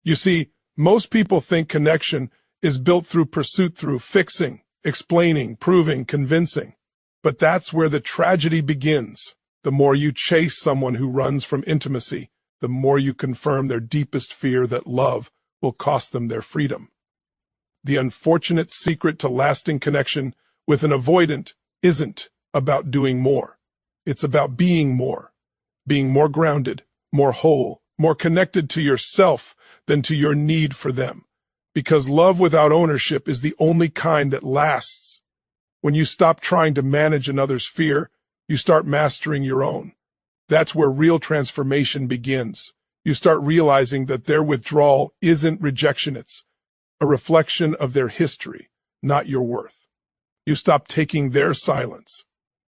You see, most people think connection is built through pursuit, through fixing, explaining, proving, convincing. But that's where the tragedy begins. The more you chase someone who runs from intimacy, the more you confirm their deepest fear that love will cost them their freedom. The unfortunate secret to lasting connection with an avoidant isn't about doing more. It's about being more grounded, more whole, more connected to yourself than to your need for them. Because love without ownership is the only kind that lasts. When you stop trying to manage another's fear, you start mastering your own. That's where real transformation begins. You start realizing that their withdrawal isn't rejection, it's a reflection of their history, not your worth. You stop taking their silence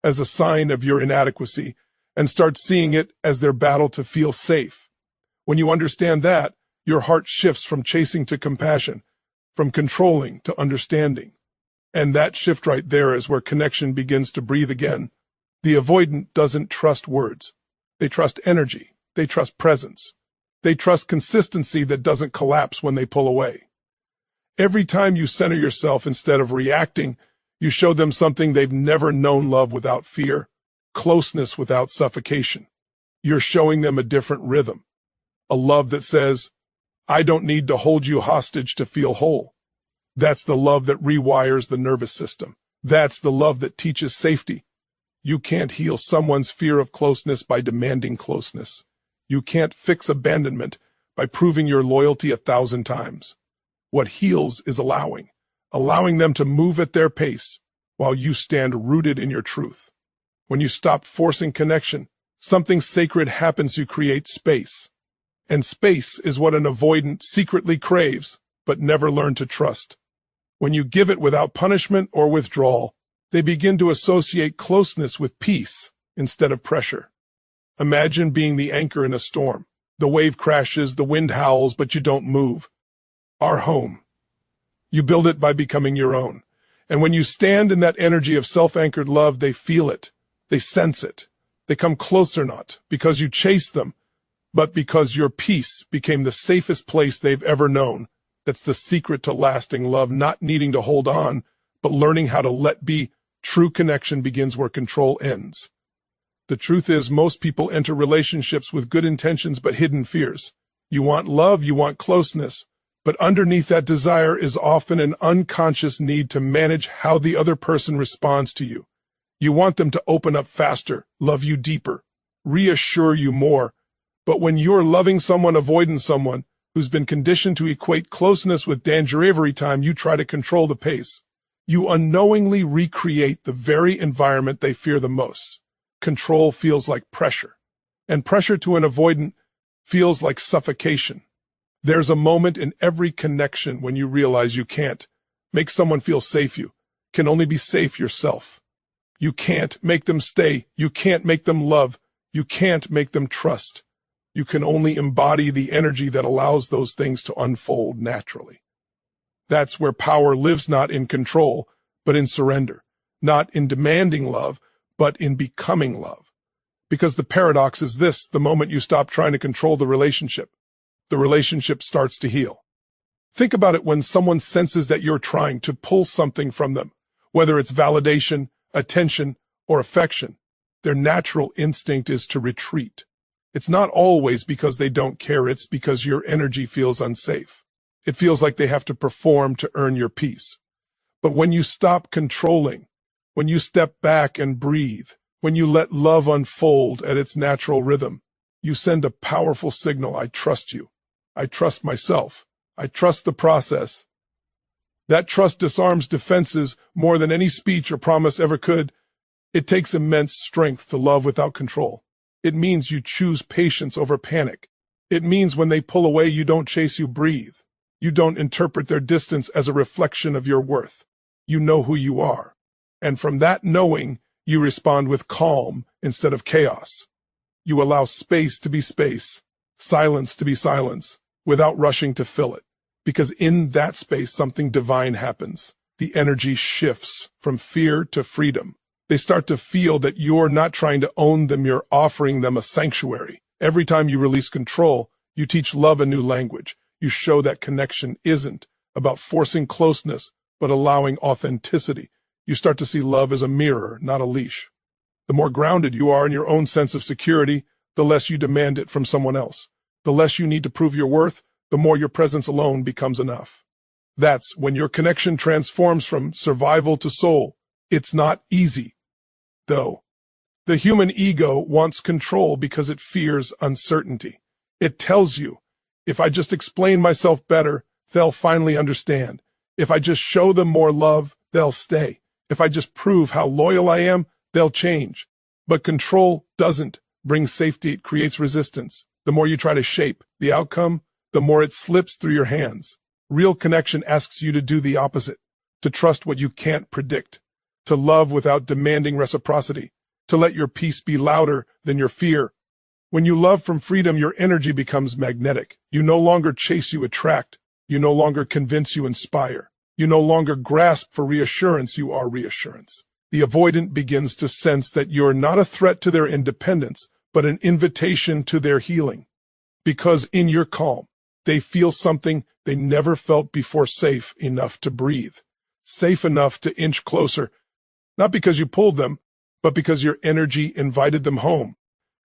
as a sign of your inadequacy and start seeing it as their battle to feel safe. When you understand that, your heart shifts from chasing to compassion, from controlling to understanding. And that shift right there is where connection begins to breathe again. The avoidant doesn't trust words. They trust energy. They trust presence. They trust consistency that doesn't collapse when they pull away. Every time you center yourself instead of reacting, you show them something they've never known: love without fear, closeness without suffocation. You're showing them a different rhythm, a love that says, I don't need to hold you hostage to feel whole. That's the love that rewires the nervous system. That's the love that teaches safety. You can't heal someone's fear of closeness by demanding closeness. You can't fix abandonment by proving your loyalty 1,000 times. What heals is allowing them to move at their pace while you stand rooted in your truth. When you stop forcing connection, something sacred happens. You create space. And space is what an avoidant secretly craves, but never learned to trust. When you give it without punishment or withdrawal, they begin to associate closeness with peace instead of pressure. Imagine being the anchor in a storm. The wave crashes, the wind howls, but you don't move. Our home. You build it by becoming your own. And when you stand in that energy of self-anchored love, they feel it. They sense it. They come closer, not because you chase them, but because your peace became the safest place they've ever known. That's the secret to lasting love, not needing to hold on, but learning how to let be. True connection begins where control ends. The truth is, most people enter relationships with good intentions but hidden fears. You want love, you want closeness, but underneath that desire is often an unconscious need to manage how the other person responds to you. You want them to open up faster, love you deeper, reassure you more. But when you're loving someone, avoiding someone who's been conditioned to equate closeness with danger every time you try to control the pace, you unknowingly recreate the very environment they fear the most. Control feels like pressure, and pressure to an avoidant feels like suffocation. There's a moment in every connection when you realize you can't make someone feel safe. You can only be safe yourself. You can't make them stay. You can't make them love. You can't make them trust. You can only embody the energy that allows those things to unfold naturally. That's where power lives, not in control, but in surrender, not in demanding love, but in becoming love. Because the paradox is this: the moment you stop trying to control the relationship starts to heal. Think about it. When someone senses that you're trying to pull something from them, whether it's validation, attention, or affection, their natural instinct is to retreat. It's not always because they don't care, it's because your energy feels unsafe. It feels like they have to perform to earn your peace. But when you stop controlling, when you step back and breathe, when you let love unfold at its natural rhythm, you send a powerful signal: I trust you. I trust myself. I trust the process. That trust disarms defenses more than any speech or promise ever could. It takes immense strength to love without control. It means you choose patience over panic. It means when they pull away, you don't chase, you breathe. You don't interpret their distance as a reflection of your worth. You know who you are. And from that knowing, you respond with calm instead of chaos. You allow space to be space, silence to be silence, without rushing to fill it. Because in that space, something divine happens. The energy shifts from fear to freedom. They start to feel that you're not trying to own them, you're offering them a sanctuary. Every time you release control, you teach love a new language. you show that connection isn't about forcing closeness, but allowing authenticity. You start to see love as a mirror, not a leash. The more grounded you are in your own sense of security, the less you demand it from someone else. The less you need to prove your worth, the more your presence alone becomes enough. That's when your connection transforms from survival to soul. It's not easy, though. The human ego wants control because it fears uncertainty. It tells you, if I just explain myself better, they'll finally understand. If I just show them more love, they'll stay. If I just prove how loyal I am, they'll change. But control doesn't bring safety, it creates resistance. The more you try to shape the outcome, the more it slips through your hands. Real connection asks you to do the opposite, to trust what you can't predict, to love without demanding reciprocity, to let your peace be louder than your fear. When you love from freedom, your energy becomes magnetic. You no longer chase, you attract. You no longer convince, you inspire. You no longer grasp for reassurance, you are reassurance. The avoidant begins to sense that you're not a threat to their independence, but an invitation to their healing. Because in your calm, they feel something they never felt before, safe enough to breathe, safe enough to inch closer, not because you pulled them, but because your energy invited them home.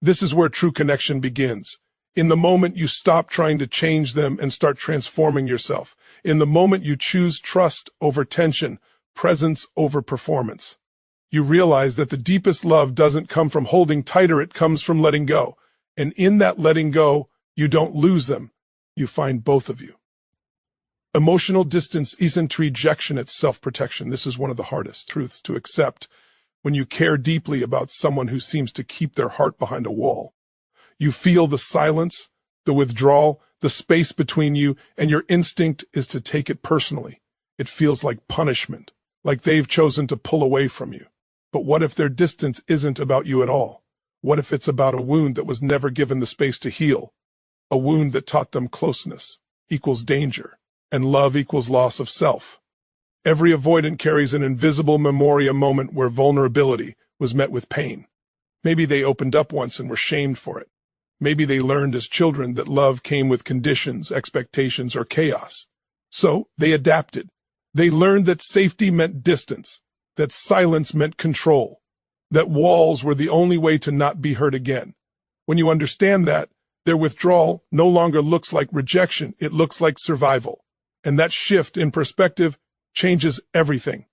This is where true connection begins. In the moment you stop trying to change them and start transforming yourself. In the moment you choose trust over tension, presence over performance. You realize that the deepest love doesn't come from holding tighter, it comes from letting go. And in that letting go, you don't lose them. You find both of you. Emotional distance isn't rejection, it's self-protection. This is one of the hardest truths to accept when you care deeply about someone who seems to keep their heart behind a wall. You feel the silence, the withdrawal, the space between you, and your instinct is to take it personally. It feels like punishment, like they've chosen to pull away from you. But what if their distance isn't about you at all? What if it's about a wound that was never given the space to heal? A wound that taught them closeness equals danger, and love equals loss of self. Every avoidant carries an invisible memory, a moment where vulnerability was met with pain. Maybe they opened up once and were shamed for it. Maybe they learned as children that love came with conditions, expectations, or chaos. So they adapted. They learned that safety meant distance, that silence meant control, that walls were the only way to not be hurt again. When you understand that, their withdrawal no longer looks like rejection, it looks like survival. And that shift in perspective changes everything.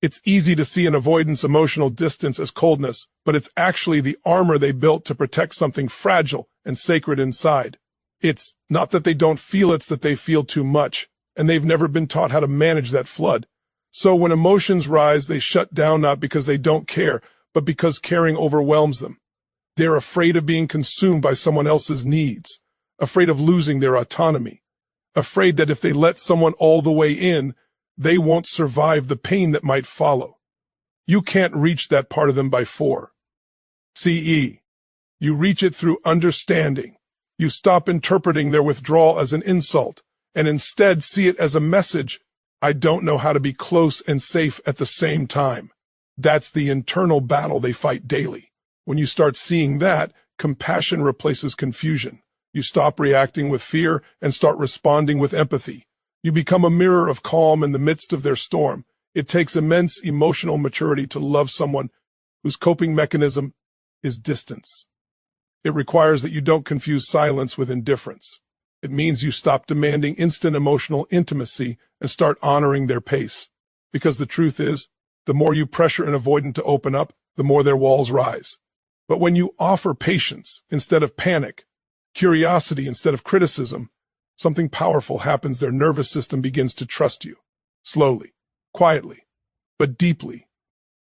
It's easy to see an avoidance emotional distance as coldness, but it's actually the armor they built to protect something fragile and sacred inside. It's not that they don't feel, it's that they feel too much, and they've never been taught how to manage that flood. So when emotions rise, they shut down not because they don't care, but because caring overwhelms them. They're afraid of being consumed by someone else's needs, afraid of losing their autonomy, afraid that if they let someone all the way in, they won't survive the pain that might follow. You can't reach that part of them by CE. You reach it through understanding. You stop interpreting their withdrawal as an insult, and instead see it as a message. I don't know how to be close and safe at the same time. That's the internal battle they fight daily. When you start seeing that, compassion replaces confusion. You stop reacting with fear and start responding with empathy. You become a mirror of calm in the midst of their storm. It takes immense emotional maturity to love someone whose coping mechanism is distance. It requires that you don't confuse silence with indifference. It means you stop demanding instant emotional intimacy and start honoring their pace. Because the truth is, the more you pressure an avoidant to open up, the more their walls rise. But when you offer patience instead of panic, curiosity instead of criticism, something powerful happens. Their nervous system begins to trust you. Slowly, quietly, but deeply.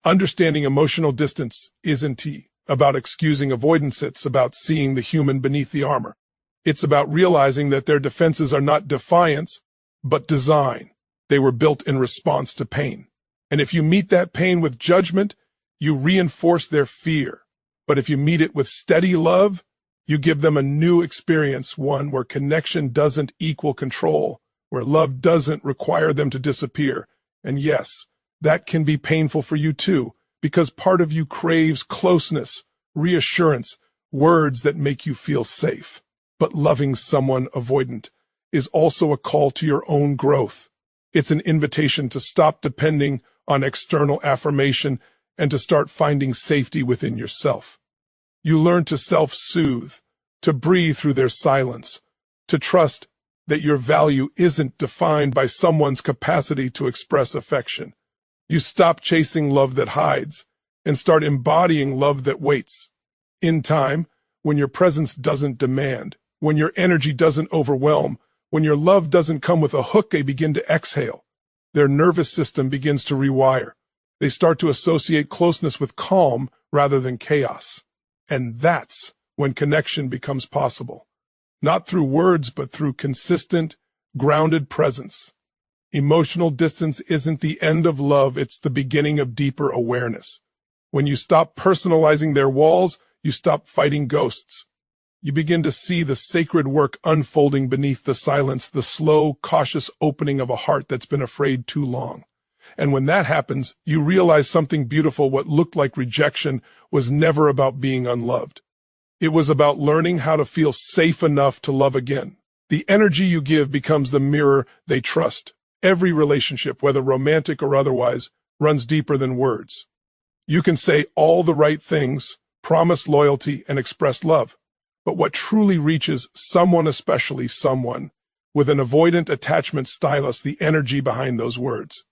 Understanding emotional distance isn't about excusing avoidance, it's about seeing the human beneath the armor. It's about realizing that their defenses are not defiance, but design. They were built in response to pain. And if you meet that pain with judgment, you reinforce their fear. But if you meet it with steady love, you give them a new experience, one where connection doesn't equal control, where love doesn't require them to disappear. And yes, that can be painful for you too, because part of you craves closeness, reassurance, words that make you feel safe. But loving someone avoidant is also a call to your own growth. It's an invitation to stop depending on external affirmation and to start finding safety within yourself. You learn to self-soothe, to breathe through their silence, to trust that your value isn't defined by someone's capacity to express affection. You stop chasing love that hides and start embodying love that waits. In time, when your presence doesn't demand, when your energy doesn't overwhelm, when your love doesn't come with a hook, they begin to exhale. Their nervous system begins to rewire. They start to associate closeness with calm rather than chaos. And that's when connection becomes possible. Not through words, but through consistent, grounded presence. Emotional distance isn't the end of love, it's the beginning of deeper awareness. When you stop personalizing their walls, you stop fighting ghosts. You begin to see the sacred work unfolding beneath the silence, the slow, cautious opening of a heart that's been afraid too long. And when that happens, you realize something beautiful. What looked like rejection was never about being unloved. It was about learning how to feel safe enough to love again. The energy you give becomes the mirror they trust. Every relationship, whether romantic or otherwise, runs deeper than words. You can say all the right things, promise loyalty, and express love. But what truly reaches someone, especially someone with an avoidant attachment stylus, the energy behind those words.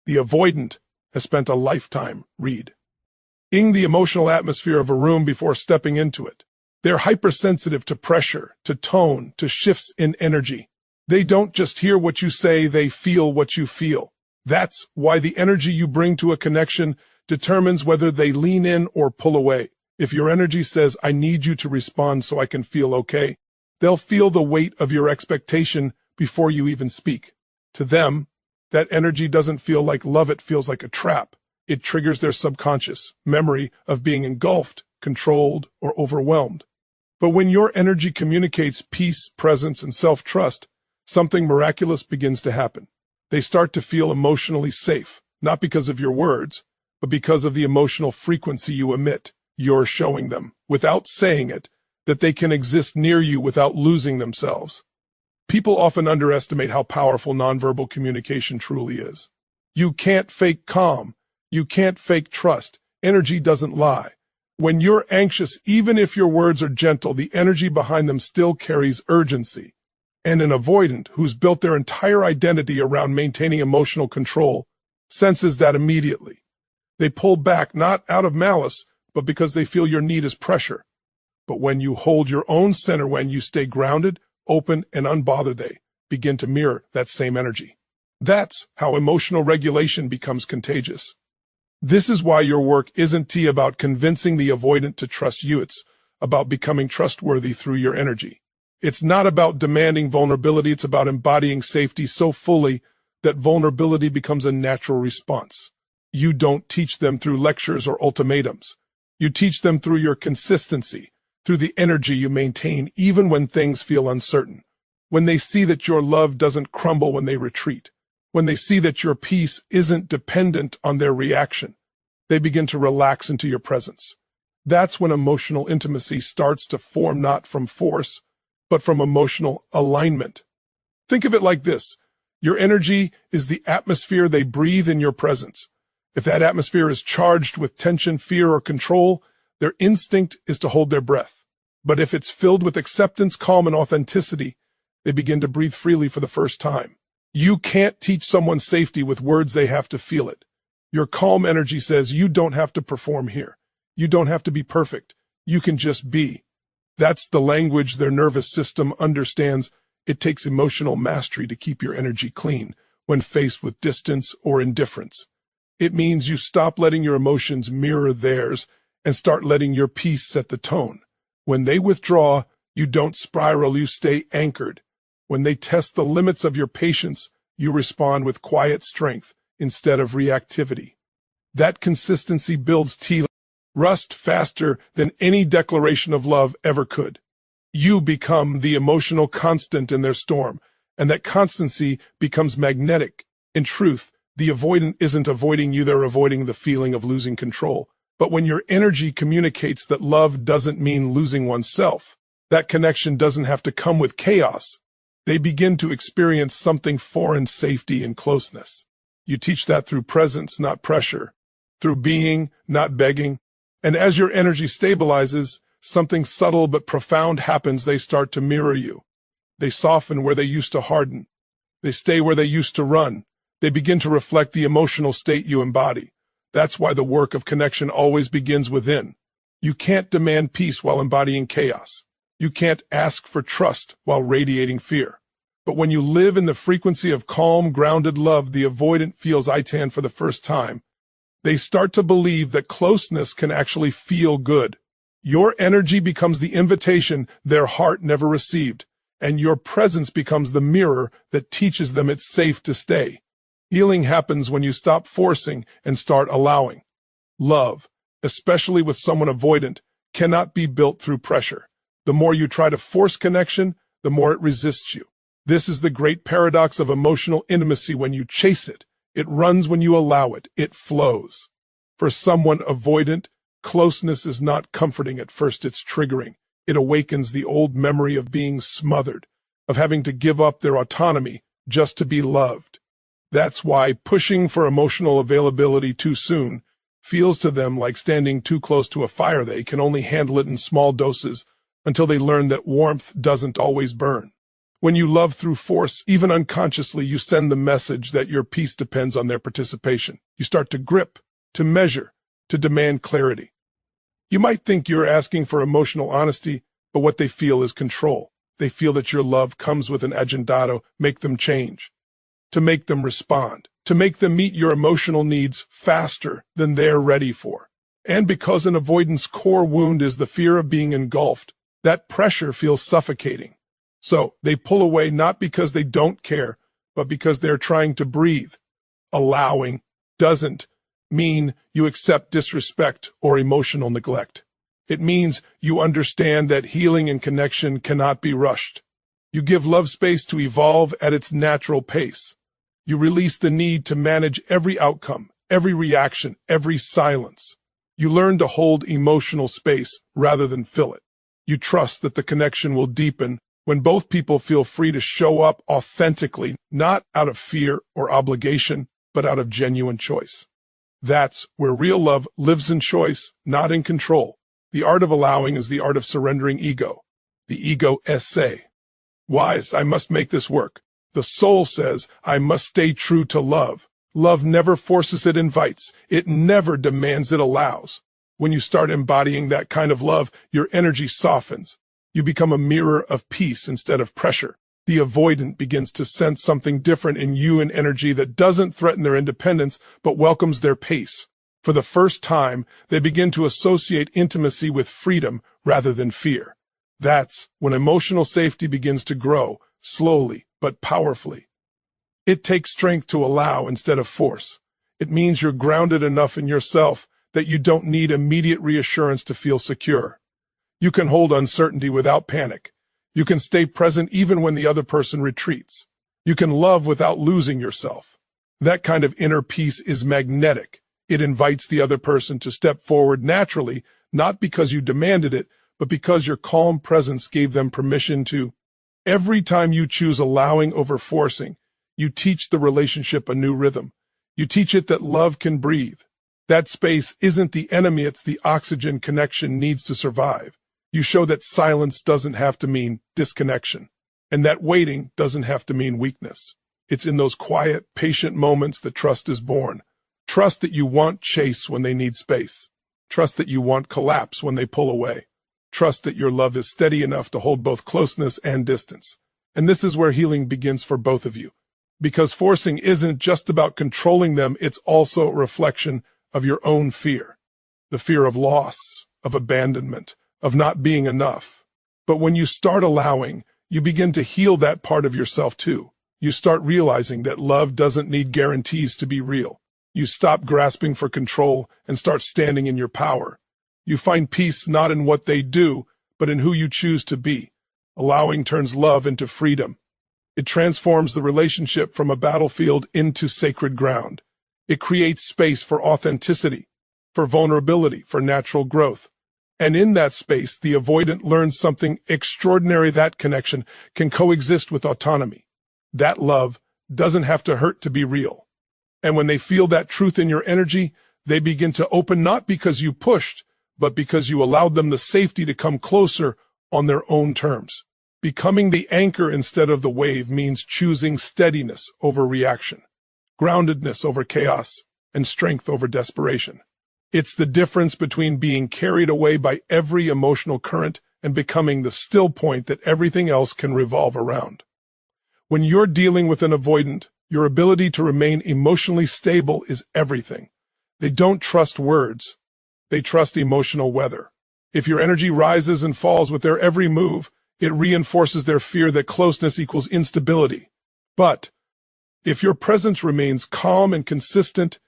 The avoidant has spent a lifetime reading the emotional atmosphere of a room before stepping into it. They're hypersensitive to pressure, to tone, to shifts in energy. They don't just hear what you say, they feel what you feel. That's why the energy you bring to a connection determines whether they lean in or pull away. If your energy says, I need you to respond so I can feel okay, they'll feel the weight of your expectation before you even speak. To them, that energy doesn't feel like love, it feels like a trap. It triggers their subconscious memory of being engulfed, controlled, or overwhelmed. But when your energy communicates peace, presence, and self-trust, something miraculous begins to happen. They start to feel emotionally safe, not because of your words, but because of the emotional frequency you emit. You're showing them, without saying it, that they can exist near you without losing themselves. People often underestimate how powerful nonverbal communication truly is. You can't fake calm. You can't fake trust. Energy doesn't lie. When you're anxious, even if your words are gentle, the energy behind them still carries urgency. And an avoidant, who's built their entire identity around maintaining emotional control, senses that immediately. They pull back not out of malice, but because they feel your need is pressure. But when you hold your own center, when you stay grounded, open, and unbothered, they begin to mirror that same energy. That's how emotional regulation becomes contagious. This is why your work isn't about convincing the avoidant to trust you. It's about becoming trustworthy through your energy. It's not about demanding vulnerability. It's about embodying safety so fully that vulnerability becomes a natural response. You don't teach them through lectures or ultimatums. You teach them through your consistency, through the energy you maintain even when things feel uncertain. When they see that your love doesn't crumble when they retreat. When they see that your peace isn't dependent on their reaction, they begin to relax into your presence. That's when emotional intimacy starts to form, not from force, but from emotional alignment. Think of it like this. Your energy is the atmosphere they breathe in your presence. If that atmosphere is charged with tension, fear, or control, their instinct is to hold their breath. But if it's filled with acceptance, calm, and authenticity, they begin to breathe freely for the first time. You can't teach someone safety with words, they have to feel it. Your calm energy says you don't have to perform here. You don't have to be perfect. You can just be. That's the language their nervous system understands. It takes emotional mastery to keep your energy clean when faced with distance or indifference. It means you stop letting your emotions mirror theirs and start letting your peace set the tone. When they withdraw, you don't spiral, you stay anchored. When they test the limits of your patience, you respond with quiet strength instead of reactivity. That consistency builds trust faster than any declaration of love ever could. You become the emotional constant in their storm, and that constancy becomes magnetic. In truth, the avoidant isn't avoiding you, they're avoiding the feeling of losing control. But when your energy communicates that love doesn't mean losing oneself, that connection doesn't have to come with chaos. They begin to experience something foreign: safety and closeness. You teach that through presence, not pressure, through being, not begging. And as your energy stabilizes, something subtle but profound happens. They start to mirror you. They soften where they used to harden. They stay where they used to run. They begin to reflect the emotional state you embody. That's why the work of connection always begins within. You can't demand peace while embodying chaos. You can't ask for trust while radiating fear. But when you live in the frequency of calm, grounded love, the avoidant feels ITAN for the first time. They start to believe that closeness can actually feel good. Your energy becomes the invitation their heart never received, and your presence becomes the mirror that teaches them it's safe to stay. Healing happens when you stop forcing and start allowing. Love, especially with someone avoidant, cannot be built through pressure. The more you try to force connection, the more it resists you. This is the great paradox of emotional intimacy. When you chase it, it runs. When you allow it, it flows. For someone avoidant, closeness is not comforting at first, it's triggering. It awakens the old memory of being smothered, of having to give up their autonomy just to be loved. That's why pushing for emotional availability too soon feels to them like standing too close to a fire. They can only handle it in small doses until they learn that warmth doesn't always burn. When you love through force, even unconsciously, you send the message that your peace depends on their participation. You start to grip, to measure, to demand clarity. You might think you're asking for emotional honesty, but what they feel is control. They feel that your love comes with an agenda: make them change, to make them respond, to make them meet your emotional needs faster than they're ready for. And because an avoidance core wound is the fear of being engulfed, that pressure feels suffocating. So they pull away, not because they don't care, but because they're trying to breathe. Allowing doesn't mean you accept disrespect or emotional neglect. It means you understand that healing and connection cannot be rushed. You give love space to evolve at its natural pace. You release the need to manage every outcome, every reaction, every silence. You learn to hold emotional space rather than fill it. You trust that the connection will deepen when both people feel free to show up authentically, not out of fear or obligation, but out of genuine choice. That's where real love lives, in choice, not in control. The art of allowing is the art of surrendering ego. The ego say, "Wise, I must make this work." The soul says, "I must stay true to love." Love never forces, it invites. It never demands, it allows. When you start embodying that kind of love, your energy softens. You become a mirror of peace instead of pressure. The avoidant begins to sense something different in you, an energy that doesn't threaten their independence, but welcomes their pace. For the first time, they begin to associate intimacy with freedom rather than fear. That's when emotional safety begins to grow, slowly but powerfully. It takes strength to allow instead of force. It means you're grounded enough in yourself that you don't need immediate reassurance to feel secure. You can hold uncertainty without panic. You can stay present even when the other person retreats. You can love without losing yourself. That kind of inner peace is magnetic. It invites the other person to step forward naturally, not because you demanded it, but because your calm presence gave them permission to. Every time you choose allowing over forcing, you teach the relationship a new rhythm. You teach it that love can breathe. That space isn't the enemy, it's the oxygen connection needs to survive. You show that silence doesn't have to mean disconnection, and that waiting doesn't have to mean weakness. It's in those quiet, patient moments that trust is born. Trust that you want chase when they need space. Trust that you want collapse when they pull away. Trust that your love is steady enough to hold both closeness and distance. And this is where healing begins for both of you. Because forcing isn't just about controlling them, it's also a reflection of your own fear. The fear of loss, of abandonment, of not being enough. But when you start allowing, you begin to heal that part of yourself too. You start realizing that love doesn't need guarantees to be real. You stop grasping for control and start standing in your power. You find peace not in what they do, but in who you choose to be. Allowing turns love into freedom. It transforms the relationship from a battlefield into sacred ground. It creates space for authenticity, for vulnerability, for natural growth. And in that space, the avoidant learns something extraordinary: that connection can coexist with autonomy. That love doesn't have to hurt to be real. And when they feel that truth in your energy, they begin to open, not because you pushed, but because you allowed them the safety to come closer on their own terms. Becoming the anchor instead of the wave means choosing steadiness over reaction, groundedness over chaos, and strength over desperation. It's the difference between being carried away by every emotional current and becoming the still point that everything else can revolve around. When you're dealing with an avoidant, your ability to remain emotionally stable is everything. They don't trust words. They trust emotional weather. If your energy rises and falls with their every move, it reinforces their fear that closeness equals instability. But if your presence remains calm and consistent,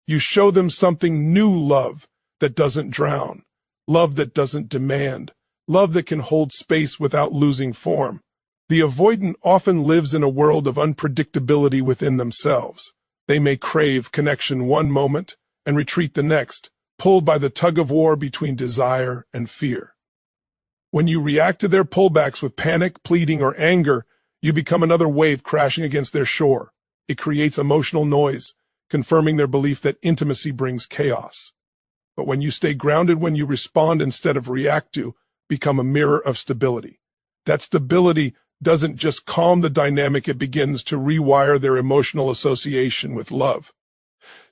you show them something new: love that doesn't drown, love that doesn't demand, love that can hold space without losing form. The avoidant often lives in a world of unpredictability within themselves. They may crave connection one moment and retreat the next, pulled by the tug-of-war between desire and fear. When you react to their pullbacks with panic, pleading, or anger, you become another wave crashing against their shore. It creates emotional noise, confirming their belief that intimacy brings chaos. But when you stay grounded, when you respond instead of react to, become a mirror of stability. That stability doesn't just calm the dynamic, it begins to rewire their emotional association with love.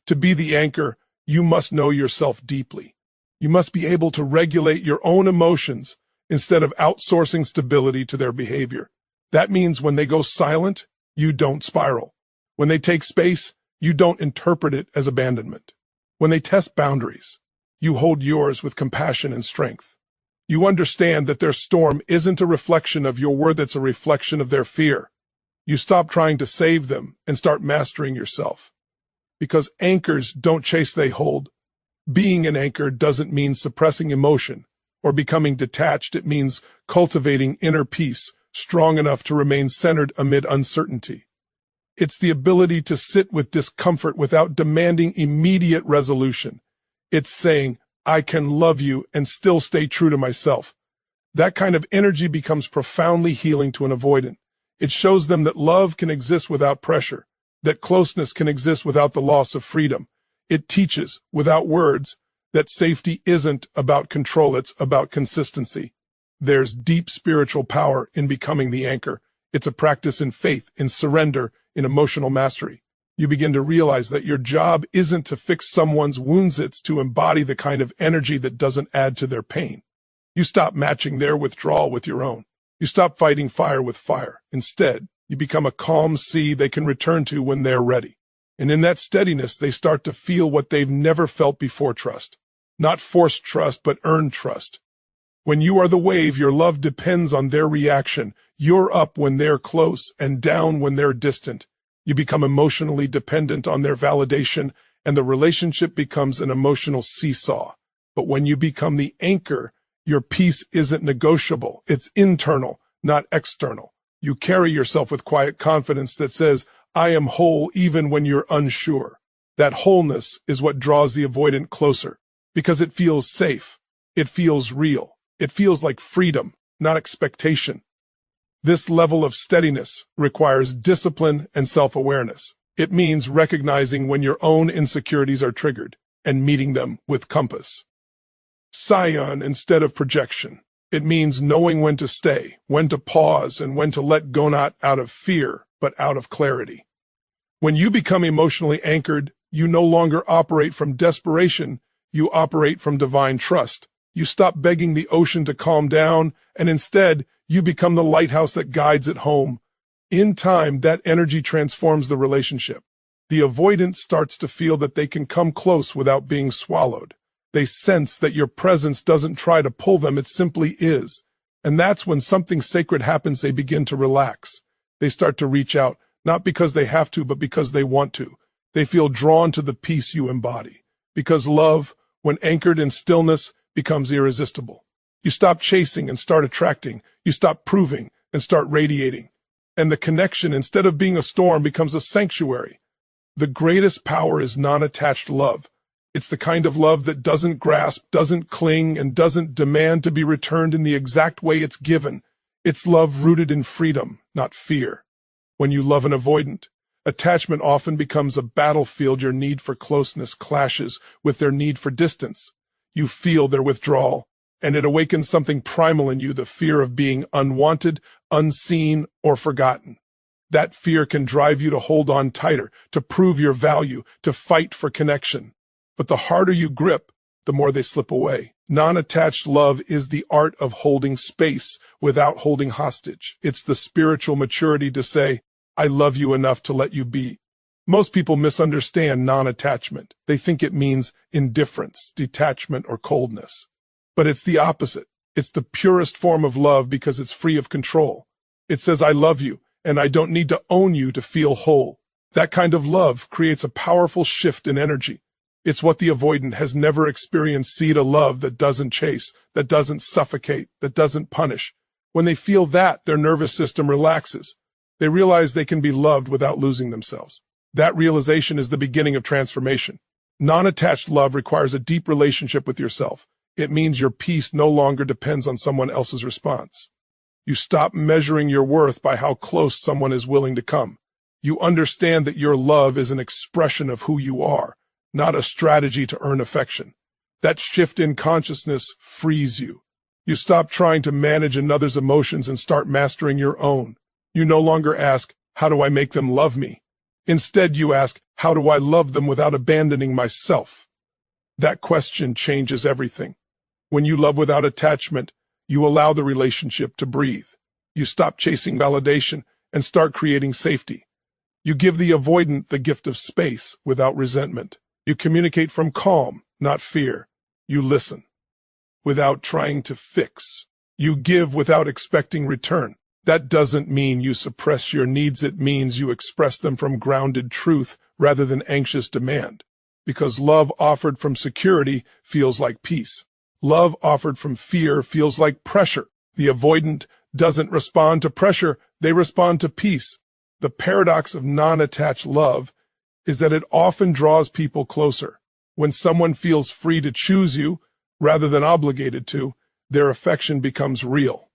To be the anchor, you must know yourself deeply. You must be able to regulate your own emotions instead of outsourcing stability to their behavior. That means when they go silent, you don't spiral. When they take space, you don't interpret it as abandonment. When they test boundaries, you hold yours with compassion and strength. You understand that their storm isn't a reflection of your worth, it's a reflection of their fear. You stop trying to save them and start mastering yourself. Because anchors don't chase, they hold. Being an anchor doesn't mean suppressing emotion or becoming detached. It means cultivating inner peace, strong enough to remain centered amid uncertainty. It's the ability to sit with discomfort without demanding immediate resolution. It's saying, I can love you and still stay true to myself. That kind of energy becomes profoundly healing to an avoidant. It shows them that love can exist without pressure, that closeness can exist without the loss of freedom. It teaches, without words, that safety isn't about control, it's about consistency. There's deep spiritual power in becoming the anchor. It's a practice in faith, in surrender, in emotional mastery. You begin to realize that your job isn't to fix someone's wounds, it's to embody the kind of energy that doesn't add to their pain. You stop matching their withdrawal with your own. You stop fighting fire with fire. Instead, you become a calm sea they can return to when they're ready. And in that steadiness, they start to feel what they've never felt before: trust. Not forced trust, but earned trust. When you are the wave, your love depends on their reaction. You're up when they're close and down when they're distant. You become emotionally dependent on their validation, and the relationship becomes an emotional seesaw. But when you become the anchor, your peace isn't negotiable. It's internal, not external. You carry yourself with quiet confidence that says, I am whole even when you're unsure. That wholeness is what draws the avoidant closer, because it feels safe. It feels real. It feels like freedom, not expectation. This level of steadiness requires discipline and self-awareness. It means recognizing when your own insecurities are triggered and meeting them with compass. Scion instead of projection. It means knowing when to stay, when to pause, and when to let go, not out of fear, but out of clarity. When you become emotionally anchored, you no longer operate from desperation, you operate from divine trust. You stop begging the ocean to calm down, and instead, you become the lighthouse that guides it home. In time, that energy transforms the relationship. The avoidant starts to feel that they can come close without being swallowed. They sense that your presence doesn't try to pull them, it simply is. And that's when something sacred happens. They begin to relax. They start to reach out, not because they have to, but because they want to. They feel drawn to the peace you embody. Because love, when anchored in stillness, becomes irresistible. You stop chasing and start attracting. You stop proving and start radiating. And the connection, instead of being a storm, becomes a sanctuary. The greatest power is non-attached love. It's the kind of love that doesn't grasp, doesn't cling, and doesn't demand to be returned in the exact way it's given. It's love rooted in freedom, not fear. When you love an avoidant, attachment often becomes a battlefield. Your need for closeness clashes with their need for distance. You feel their withdrawal, and it awakens something primal in you, the fear of being unwanted, unseen, or forgotten. That fear can drive you to hold on tighter, to prove your value, to fight for connection. But the harder you grip, the more they slip away. Non-attached love is the art of holding space without holding hostage. It's the spiritual maturity to say, I love you enough to let you be. Most people misunderstand non-attachment. They think it means indifference, detachment, or coldness. But it's the opposite. It's the purest form of love because it's free of control. It says, I love you, and I don't need to own you to feel whole. That kind of love creates a powerful shift in energy. It's what the avoidant has never experienced. See, a love that doesn't chase, that doesn't suffocate, that doesn't punish. When they feel that, their nervous system relaxes. They realize they can be loved without losing themselves. That realization is the beginning of transformation. Non-attached love requires a deep relationship with yourself. It means your peace no longer depends on someone else's response. You stop measuring your worth by how close someone is willing to come. You understand that your love is an expression of who you are, not a strategy to earn affection. That shift in consciousness frees you. You stop trying to manage another's emotions and start mastering your own. You no longer ask, how do I make them love me? Instead, you ask, how do I love them without abandoning myself? That question changes everything. When you love without attachment, you allow the relationship to breathe. You stop chasing validation and start creating safety. You give the avoidant the gift of space without resentment. You communicate from calm, not fear. You listen without trying to fix. You give without expecting return. That doesn't mean you suppress your needs. It means you express them from grounded truth rather than anxious demand. Because love offered from security feels like peace. Love offered from fear feels like pressure. The avoidant doesn't respond to pressure, they respond to peace. The paradox of non-attached love is that it often draws people closer. When someone feels free to choose you, rather than obligated to, their affection becomes real.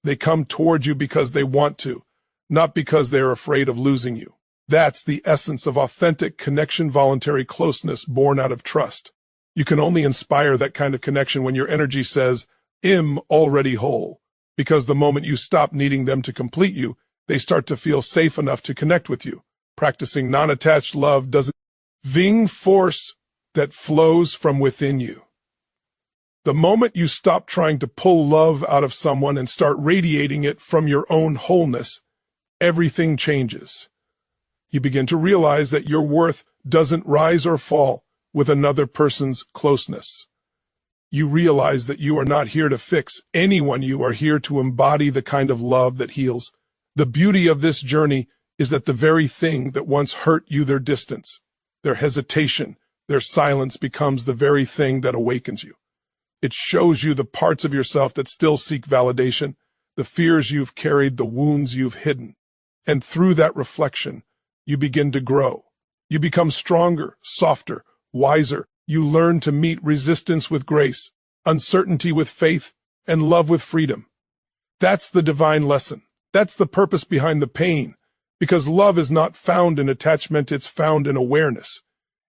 They come toward you because they want to, not because they're afraid of losing you. That's the essence of authentic connection, voluntary closeness born out of trust. You can only inspire that kind of connection when your energy says, I'm already whole. Because the moment you stop needing them to complete you, they start to feel safe enough to connect with you. Practicing non-attached love doesn't ving force that flows from within you. The moment you stop trying to pull love out of someone and start radiating it from your own wholeness, everything changes. You begin to realize that your worth doesn't rise or fall with another person's closeness. You realize that you are not here to fix anyone. You are here to embody the kind of love that heals. The beauty of this journey is that the very thing that once hurt you, their distance, their hesitation, their silence, becomes the very thing that awakens you. It shows you the parts of yourself that still seek validation, the fears you've carried, the wounds you've hidden. And through that reflection, you begin to grow. You become stronger, softer, wiser. You learn to meet resistance with grace, uncertainty with faith, and love with freedom. That's the divine lesson. That's the purpose behind the pain. Because love is not found in attachment, it's found in awareness.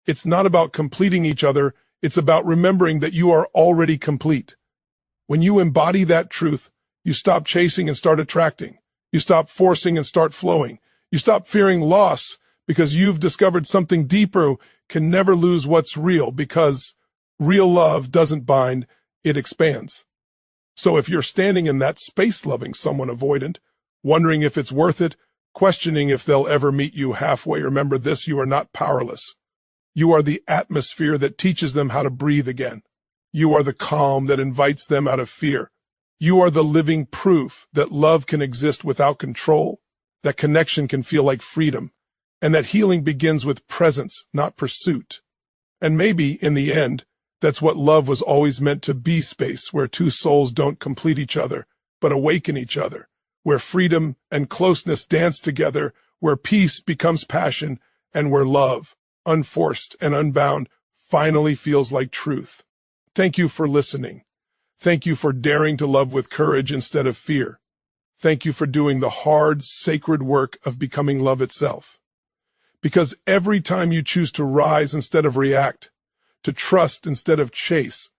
It's not about completing each other, it's about remembering that you are already complete. When you embody that truth, you stop chasing and start attracting. You stop forcing and start flowing. You stop fearing loss because you've discovered something deeper. Can never lose what's real, because real love doesn't bind, it expands. So if you're standing in that space loving someone avoidant, wondering if it's worth it, questioning if they'll ever meet you halfway, remember this: you are not powerless. You are the atmosphere that teaches them how to breathe again. You are the calm that invites them out of fear. You are the living proof that love can exist without control, that connection can feel like freedom, and that healing begins with presence, not pursuit. And maybe, in the end, that's what love was always meant to be: space where two souls don't complete each other, but awaken each other, where freedom and closeness dance together, where peace becomes passion, and where love, unforced and unbound, finally feels like truth. Thank you for listening. Thank you for daring to love with courage instead of fear. Thank you for doing the hard, sacred work of becoming love itself. Because every time you choose to rise instead of react, to trust instead of chase,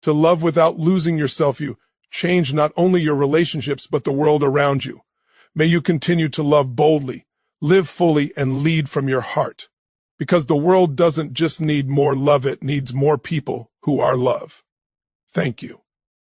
to love without losing yourself, you change not only your relationships but the world around you. May you continue to love boldly, live fully, and lead from your heart. Because the world doesn't just need more love, it needs more people who are love. Thank you.